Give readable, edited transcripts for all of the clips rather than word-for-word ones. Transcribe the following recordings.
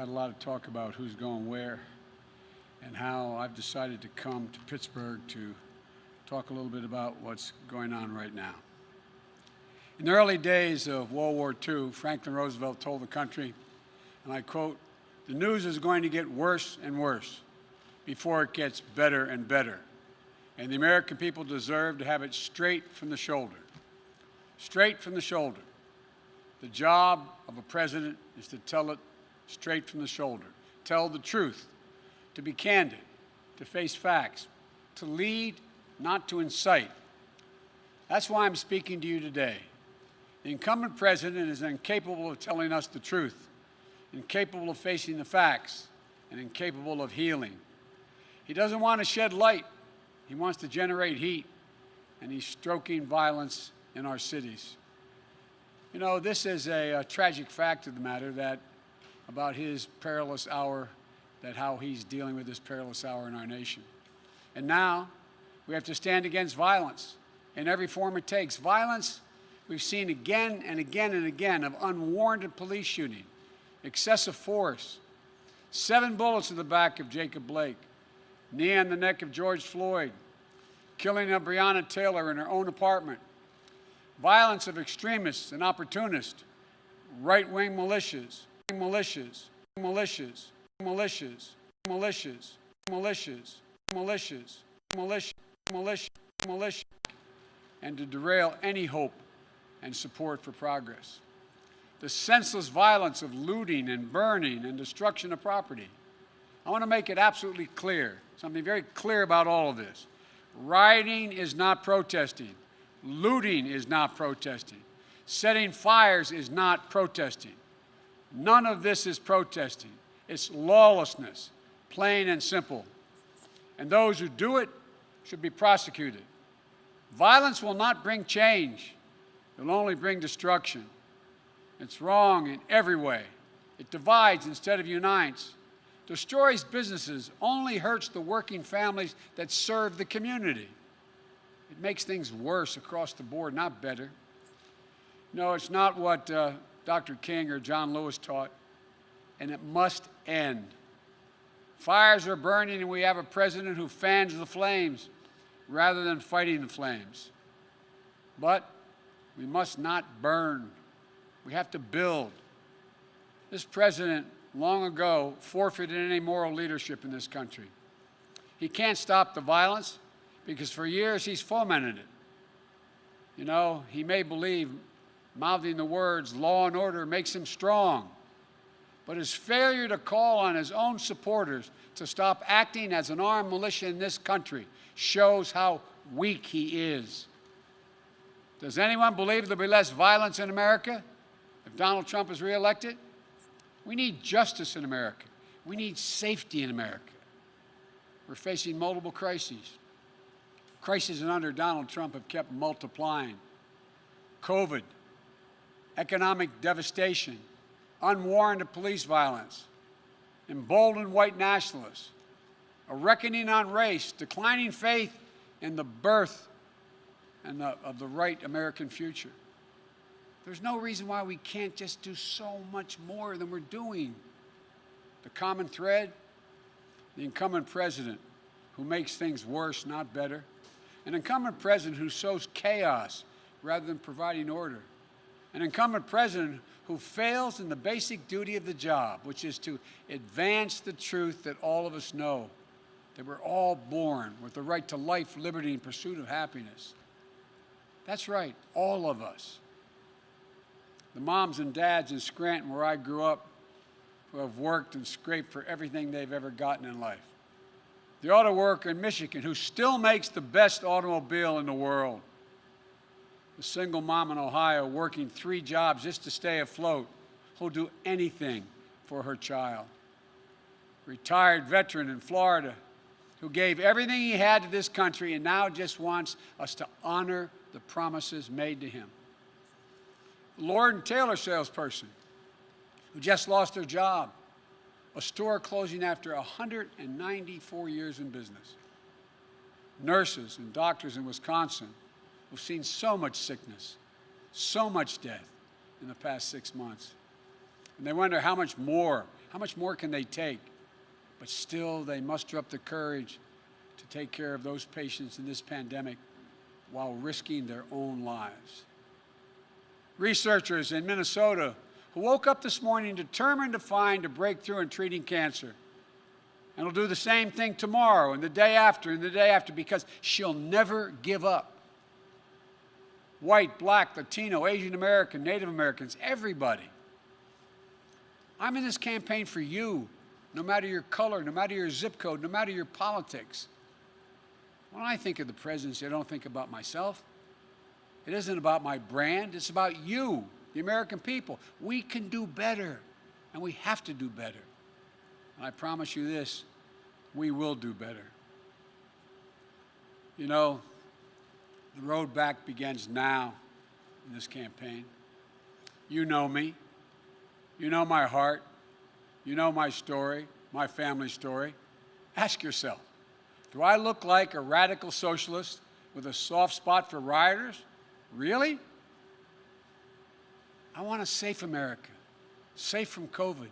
had a lot of talk about who's going where and how I've decided to come to Pittsburgh to talk a little bit about what's going on right now. In the early days of World War II, Franklin Roosevelt told the country, and I quote, "The news is going to get worse and worse before it gets better and better. And the American people deserve to have it straight from the shoulder." Straight from the shoulder. The job of a president is to tell it straight from the shoulder. Tell the truth, to be candid, to face facts, to lead, not to incite. That's why I'm speaking to you today. The incumbent president is incapable of telling us the truth, incapable of facing the facts, and incapable of healing. He doesn't want to shed light. He wants to generate heat, and he's stoking violence in our cities. You know, this is a tragic fact of the matter that about his perilous hour, that how he's dealing with this perilous hour in our nation. And now we have to stand against violence in every form it takes. Violence we've seen again and again and again of unwarranted police shooting, excessive force, 7 bullets in the back of Jacob Blake, knee on the neck of George Floyd, killing of Breonna Taylor in her own apartment, violence of extremists and opportunists, right-wing militias, militias, militias, militias, militias, militias, militias, militia, militia, militia, and to derail any hope and support for progress. The senseless violence of looting and burning and destruction of property. I want to make it absolutely clear, something very clear about all of this. Rioting is not protesting. Looting is not protesting. Setting fires is not protesting. None of this is protesting. It's lawlessness, plain and simple. And those who do it should be prosecuted. Violence will not bring change. It will only bring destruction. It's wrong in every way. It divides instead of unites. Destroys businesses, only hurts the working families that serve the community. It makes things worse across the board, not better. No, it's not what Dr. King or John Lewis taught, and it must end. Fires are burning, and we have a president who fans the flames rather than fighting the flames. But we must not burn. We have to build. This president long ago forfeited any moral leadership in this country. He can't stop the violence because for years he's fomented it. You know, he may believe mouthing the words law and order makes him strong, but his failure to call on his own supporters to stop acting as an armed militia in this country shows how weak he is. Does anyone believe there'll be less violence in America if Donald Trump is reelected? We need justice in America. We need safety in America. We're facing multiple crises. Crises under Donald Trump have kept multiplying. COVID, economic devastation, unwarranted police violence, emboldened white nationalists, a reckoning on race, declining faith in the birth of the right American future. There's no reason why we can't just do so much more than we're doing. The common thread, the incumbent president who makes things worse, not better. An incumbent president who sows chaos rather than providing order. An incumbent president who fails in the basic duty of the job, which is to advance the truth that all of us know, that we're all born with the right to life, liberty, and pursuit of happiness. That's right, all of us. The moms and dads in Scranton, where I grew up, who have worked and scraped for everything they've ever gotten in life. The auto worker in Michigan who still makes the best automobile in the world. The single mom in Ohio working 3 jobs just to stay afloat, who'll do anything for her child. Retired veteran in Florida who gave everything he had to this country and now just wants us to honor the promises made to him. Lord & Taylor salesperson who just lost their job, a store closing after 194 years in business. Nurses and doctors in Wisconsin who've seen so much sickness, so much death in the past 6 months. And they wonder how much more, How much more can they take? But still, they muster up the courage to take care of those patients in this pandemic while risking their own lives. Researchers in Minnesota who woke up this morning determined to find a breakthrough in treating cancer. And will do the same thing tomorrow and the day after and the day after, because she'll never give up. White, black, Latino, Asian American, Native Americans, everybody. I'm in this campaign for you, no matter your color, no matter your zip code, no matter your politics. When I think of the presidency, I don't think about myself. It isn't about my brand, it's about you, the American people. We can do better, and we have to do better. And I promise you this, we will do better. You know, the road back begins now in this campaign. You know me. You know my heart. You know my story, my family story. Ask yourself, do I look like a radical socialist with a soft spot for rioters? Really? I want a safe America, safe from COVID,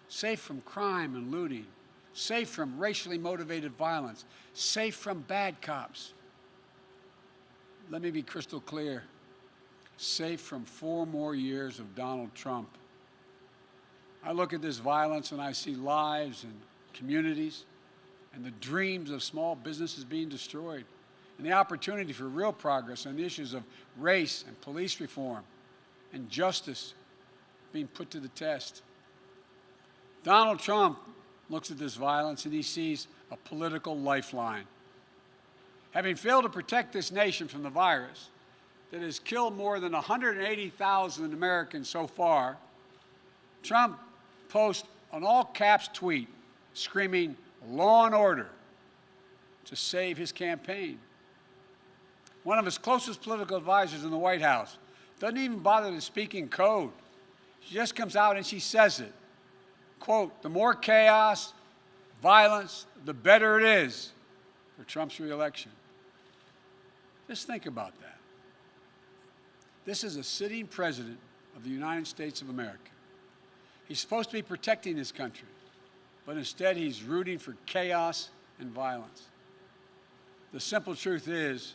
safe from crime and looting, safe from racially motivated violence, safe from bad cops. Let me be crystal clear, safe from 4 more years of Donald Trump. I look at this violence and I see lives and communities and the dreams of small businesses being destroyed, and the opportunity for real progress on the issues of race and police reform and justice being put to the test. Donald Trump looks at this violence and he sees a political lifeline. Having failed to protect this nation from the virus that has killed more than 180,000 Americans so far, Trump posts an all-caps tweet screaming "law and order" to save his campaign. One of his closest political advisors in the White House doesn't even bother to speak in code. She just comes out and she says it. Quote, "The more chaos, violence, the better it is for Trump's reelection." Just think about that. This is a sitting president of the United States of America. He's supposed to be protecting this country, but instead he's rooting for chaos and violence. The simple truth is,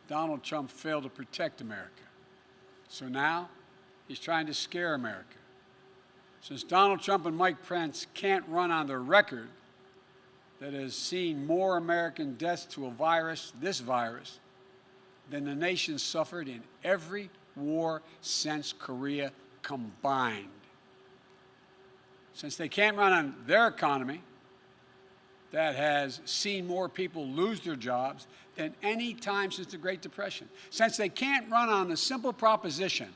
Donald Trump failed to protect America. So now he's trying to scare America. Since Donald Trump and Mike Pence can't run on their record that has seen more American deaths to a virus, this virus, than the nation suffered in every war since Korea combined. Since they can't run on their economy that has seen more people lose their jobs than any time since the Great Depression. Since they can't run on the simple proposition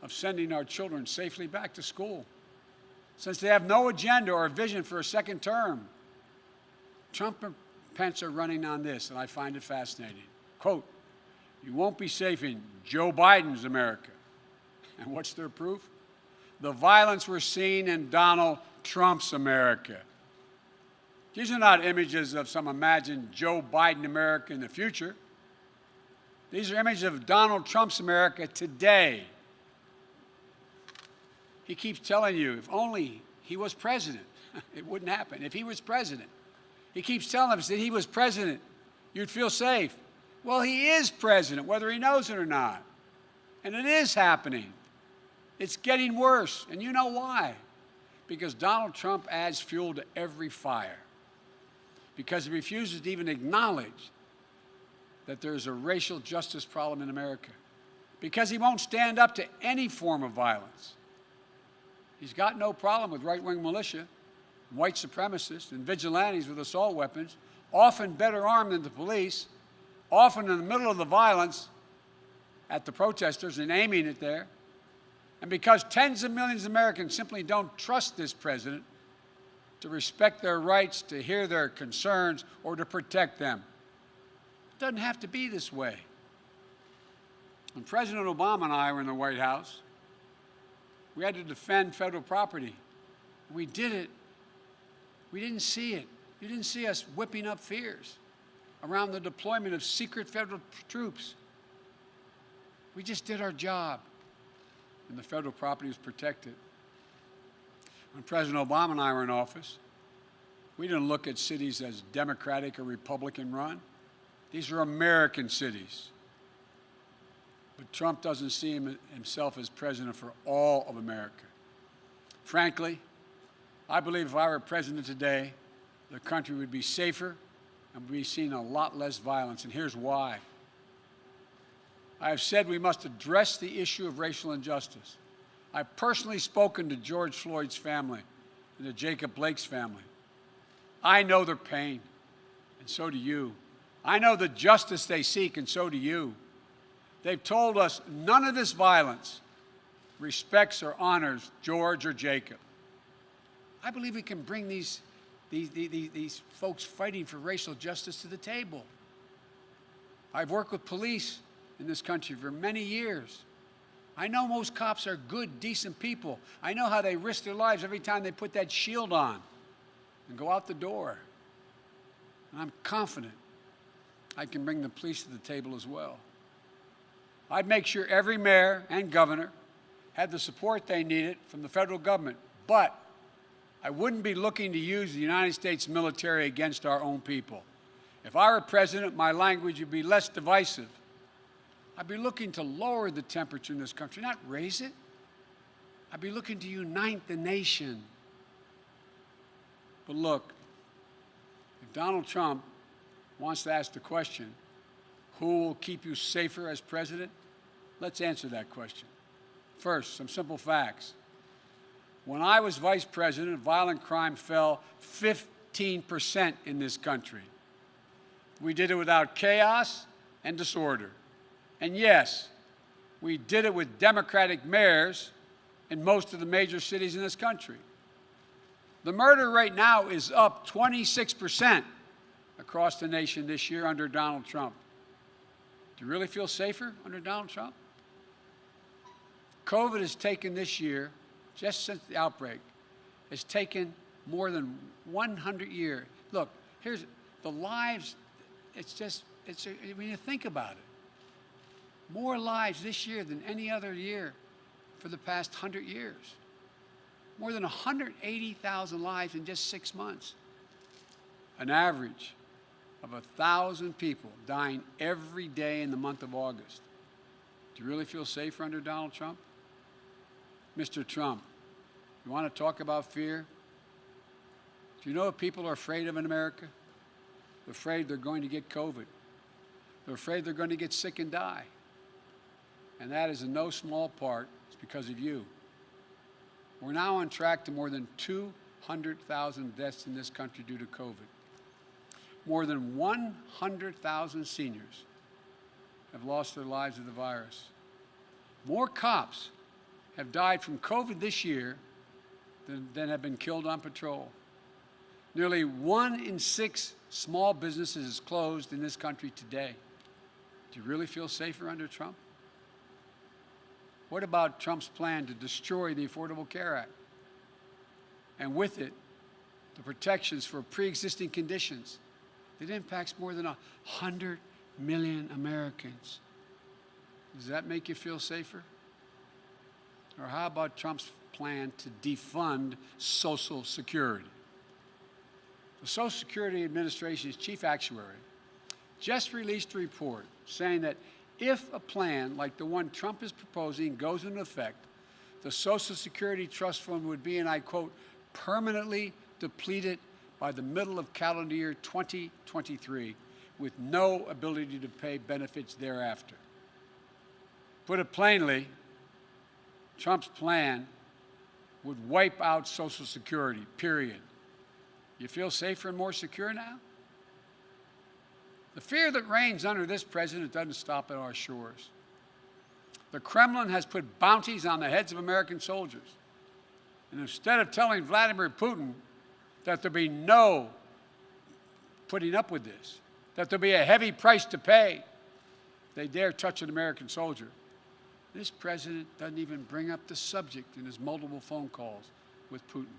of sending our children safely back to school. Since they have no agenda or vision for a second term. Trump and Pence are running on this, and I find it fascinating. Quote, "You won't be safe in Joe Biden's America." And what's their proof? The violence we're seeing in Donald Trump's America. These are not images of some imagined Joe Biden America in the future. These are images of Donald Trump's America today. He keeps telling you, if only he was president, it wouldn't happen. If he was president. He keeps telling us that he was president, you'd feel safe. Well, he is president, whether he knows it or not. And it is happening. It's getting worse, and you know why? Because Donald Trump adds fuel to every fire. Because he refuses to even acknowledge that there's a racial justice problem in America. Because he won't stand up to any form of violence. He's got no problem with right-wing militia, white supremacists, and vigilantes with assault weapons, often better armed than the police, often in the middle of the violence at the protesters and aiming it there. And because tens of millions of Americans simply don't trust this president to respect their rights, to hear their concerns, or to protect them. It doesn't have to be this way. When President Obama and I were in the White House, we had to defend federal property. We did it. We didn't see it. You didn't see us whipping up fears around the deployment of secret federal troops. We just did our job, and the federal property was protected. When President Obama and I were in office, we didn't look at cities as Democratic or Republican run. These are American cities. But Trump doesn't see himself as president for all of America. Frankly, I believe if I were president today, the country would be safer and we'd be seeing a lot less violence, and here's why. I have said we must address the issue of racial injustice. I've personally spoken to George Floyd's family and to Jacob Blake's family. I know their pain, and so do you. I know the justice they seek, and so do you. They've told us none of this violence respects or honors George or Jacob. I believe we can bring these folks fighting for racial justice to the table. I've worked with police in this country for many years. I know most cops are good, decent people. I know how they risk their lives every time they put that shield on and go out the door. And I'm confident I can bring the police to the table as well. I'd make sure every mayor and governor had the support they needed from the federal government, but I wouldn't be looking to use the United States military against our own people. If I were president, my language would be less divisive. I'd be looking to lower the temperature in this country, not raise it. I'd be looking to unite the nation. But look, if Donald Trump wants to ask the question, who will keep you safer as president? Let's answer that question. First, some simple facts. When I was vice president, violent crime fell 15% in this country. We did it without chaos and disorder. And yes, we did it with Democratic mayors in most of the major cities in this country. The murder rate now is up 26% across the nation this year under Donald Trump. Do you really feel safer under Donald Trump? COVID has taken this year, just since the outbreak, has taken more than 100 years. Look, here's the lives, when you think about it, more lives this year than any other year for the past 100 years. More than 180,000 lives in just 6 months. An average of 1,000 people dying every day in the month of August. Do you really feel safer under Donald Trump? Mr. Trump, you want to talk about fear? Do you know what people are afraid of in America? They're afraid they're going to get COVID. They're afraid they're going to get sick and die. And that is in no small part, it's because of you. We're now on track to more than 200,000 deaths in this country due to COVID. More than 100,000 seniors have lost their lives to the virus. More cops have died from COVID this year than have been killed on patrol. Nearly 1 in 6 small businesses is closed in this country today. Do you really feel safer under Trump? What about Trump's plan to destroy the Affordable Care Act? And with it, the protections for pre-existing conditions that impacts more than 100 million Americans. Does that make you feel safer? Or how about Trump's plan to defund Social Security? The Social Security Administration's chief actuary just released a report saying that if a plan like the one Trump is proposing goes into effect, the Social Security Trust Fund would be, and I quote, permanently depleted by the middle of calendar year 2023 with no ability to pay benefits thereafter. Put it plainly, Trump's plan would wipe out Social Security, period. You feel safer and more secure now? The fear that reigns under this president doesn't stop at our shores. The Kremlin has put bounties on the heads of American soldiers. And instead of telling Vladimir Putin that there'll be no putting up with this, that there'll be a heavy price to pay if they dare touch an American soldier, this president doesn't even bring up the subject in his multiple phone calls with Putin.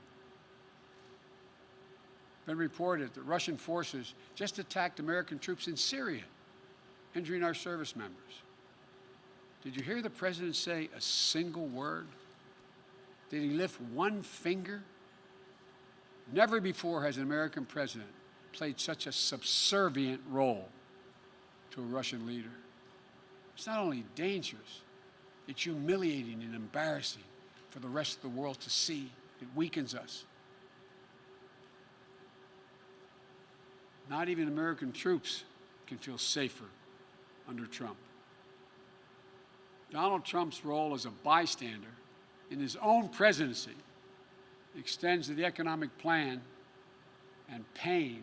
Been reported that Russian forces just attacked American troops in Syria, injuring our service members. Did you hear the president say a single word? Did he lift one finger Never before has an American president played such a subservient role to a Russian leader. It's not only dangerous, it's humiliating and embarrassing for the rest of the world to see. It weakens us. Not even American troops can feel safer under Trump. Donald Trump's role as a bystander in his own presidency extends to the economic plan and pain.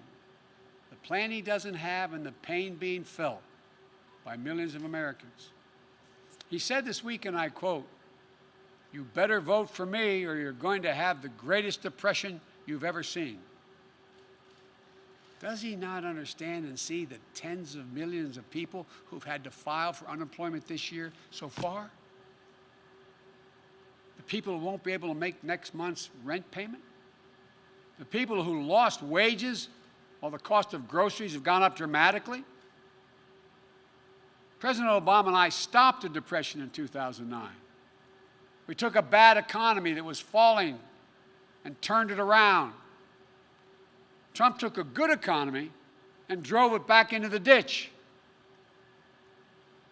The plan he doesn't have and the pain being felt by millions of Americans. He said this week, and I quote, "You better vote for me or you're going to have the greatest depression you've ever seen." Does he not understand and see the tens of millions of people who've had to file for unemployment this year so far? The people who won't be able to make next month's rent payment? The people who lost wages while the cost of groceries have gone up dramatically? President Obama and I stopped the Depression in 2009. We took a bad economy that was falling and turned it around. Trump took a good economy and drove it back into the ditch.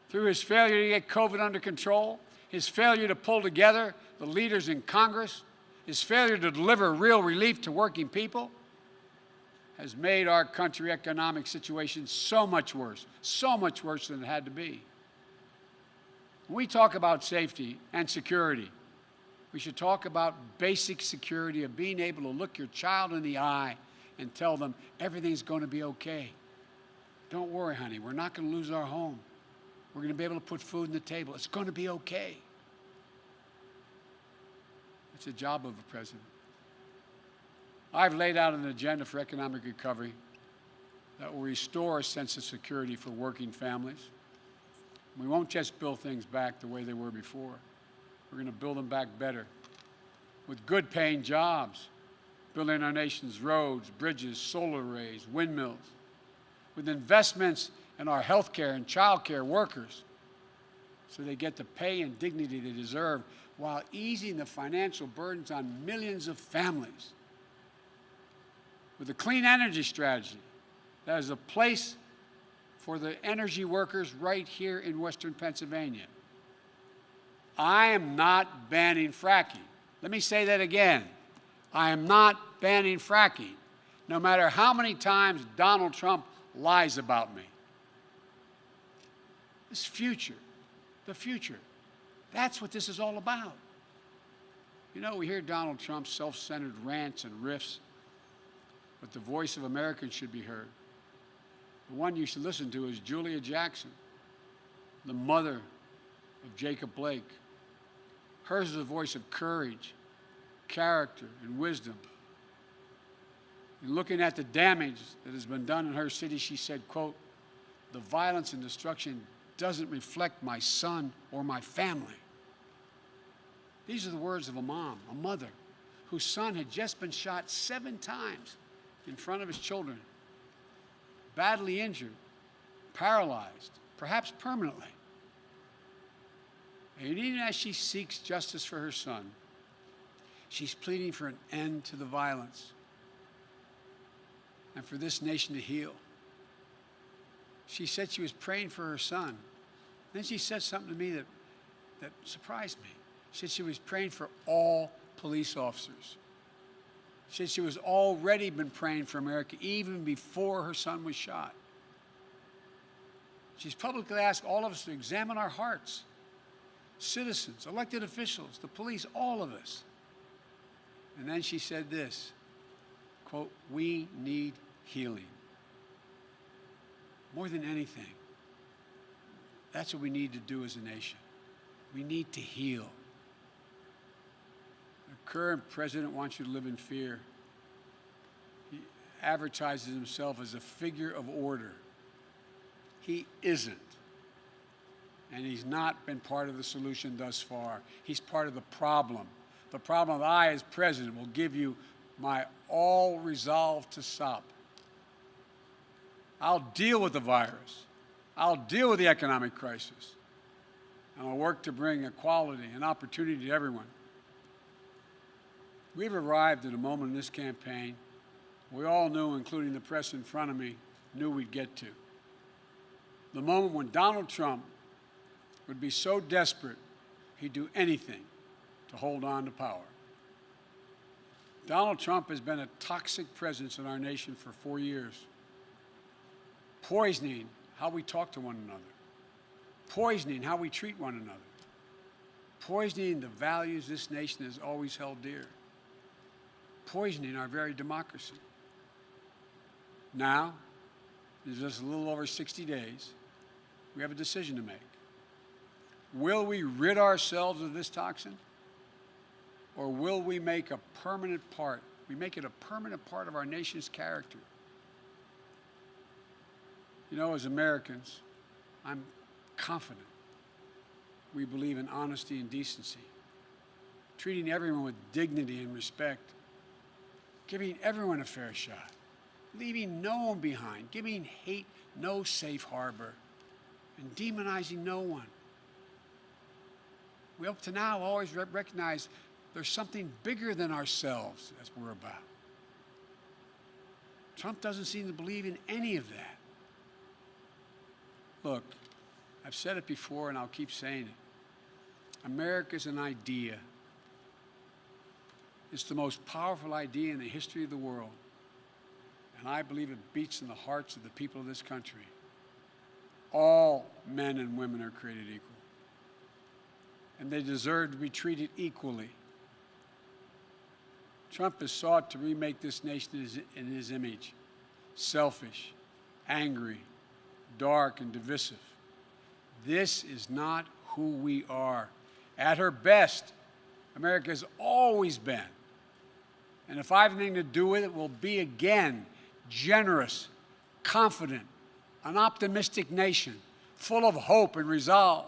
Through his failure to get COVID under control, his failure to pull together the leaders in Congress, his failure to deliver real relief to working people, has made our country's economic situation so much worse than it had to be. When we talk about safety and security, we should talk about basic security of being able to look your child in the eye and tell them everything's going to be okay. Don't worry, honey, we're not going to lose our home. We're going to be able to put food on the table. It's going to be okay. It's the job of a president. I've laid out an agenda for economic recovery that will restore a sense of security for working families. We won't just build things back the way they were before. We're going to build them back better with good-paying jobs, building our nation's roads, bridges, solar arrays, windmills, with investments in our health care and child care workers so they get the pay and dignity they deserve while easing the financial burdens on millions of families. With a clean energy strategy that is a place for the energy workers right here in Western Pennsylvania. I am not banning fracking. Let me say that again. I am not banning fracking, no matter how many times Donald Trump lies about me. This future, the future, that's what this is all about. You know, we hear Donald Trump's self-centered rants and riffs, but the voice of Americans should be heard. The one you should listen to is Julia Jackson, the mother of Jacob Blake. Hers is a voice of courage, character, and wisdom. In looking at the damage that has been done in her city, she said, quote, "The violence and destruction doesn't reflect my son or my family." These are the words of a mom, a mother, whose son had just been shot 7 times in front of his children, badly injured, paralyzed, perhaps permanently. And even as she seeks justice for her son, she's pleading for an end to the violence and for this nation to heal. She said she was praying for her son. Then she said something to me that surprised me. She said she was praying for all police officers. She said she was already been praying for America even before her son was shot. She's publicly asked all of us to examine our hearts. Citizens, elected officials, the police, all of us. And then she said this, quote, "We need healing. More than anything, that's what we need to do as a nation. We need to heal. The current president wants you to live in fear. He advertises himself as a figure of order. He isn't. And he's not been part of the solution thus far. He's part of the problem. The problem that I, as president, will give you my all resolve to stop. I'll deal with the virus. I'll deal with the economic crisis. And I'll work to bring equality and opportunity to everyone. We've arrived at a moment in this campaign we all knew, including the press in front of me, knew we'd get to. The moment when Donald Trump would be so desperate he'd do anything to hold on to power. Donald Trump has been a toxic presence in our nation for 4 years, poisoning how we talk to one another, poisoning how we treat one another, poisoning the values this nation has always held dear, poisoning our very democracy. Now, in just a little over 60 days, we have a decision to make. Will we rid ourselves of this toxin? Or will we make it a permanent part of our nation's character? You know, as Americans, I'm confident we believe in honesty and decency, treating everyone with dignity and respect, giving everyone a fair shot, leaving no one behind, giving hate no safe harbor, and demonizing no one. We up to now always recognize there's something bigger than ourselves as we're about. Trump doesn't seem to believe in any of that. Look, I've said it before and I'll keep saying it. America's an idea. It's the most powerful idea in the history of the world. And I believe it beats in the hearts of the people of this country. All men and women are created equal. And they deserve to be treated equally. Trump has sought to remake this nation in his image, selfish, angry, dark, and divisive. This is not who we are. At her best, America has always been, and if I have anything to do with it, will be again generous, confident, an optimistic nation, full of hope and resolve.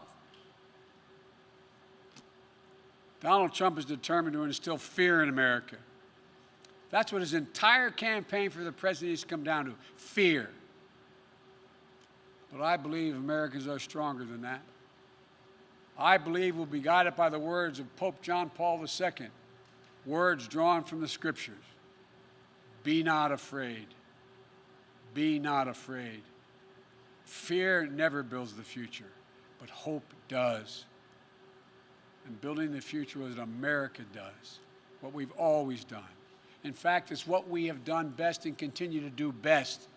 Donald Trump is determined to instill fear in America. That's what his entire campaign for the presidency has come down to, fear. But I believe Americans are stronger than that. I believe we'll be guided by the words of Pope John Paul II, words drawn from the Scriptures. Be not afraid. Be not afraid. Fear never builds the future, but hope does. And building the future is what America does, what we've always done. In fact, it's what we have done best and continue to do best.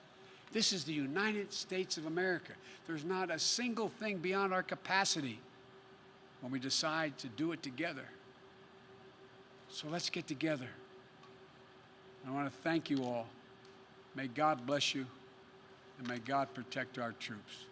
This is the United States of America. There's not a single thing beyond our capacity when we decide to do it together. So let's get together. I want to thank you all. May God bless you, and may God protect our troops.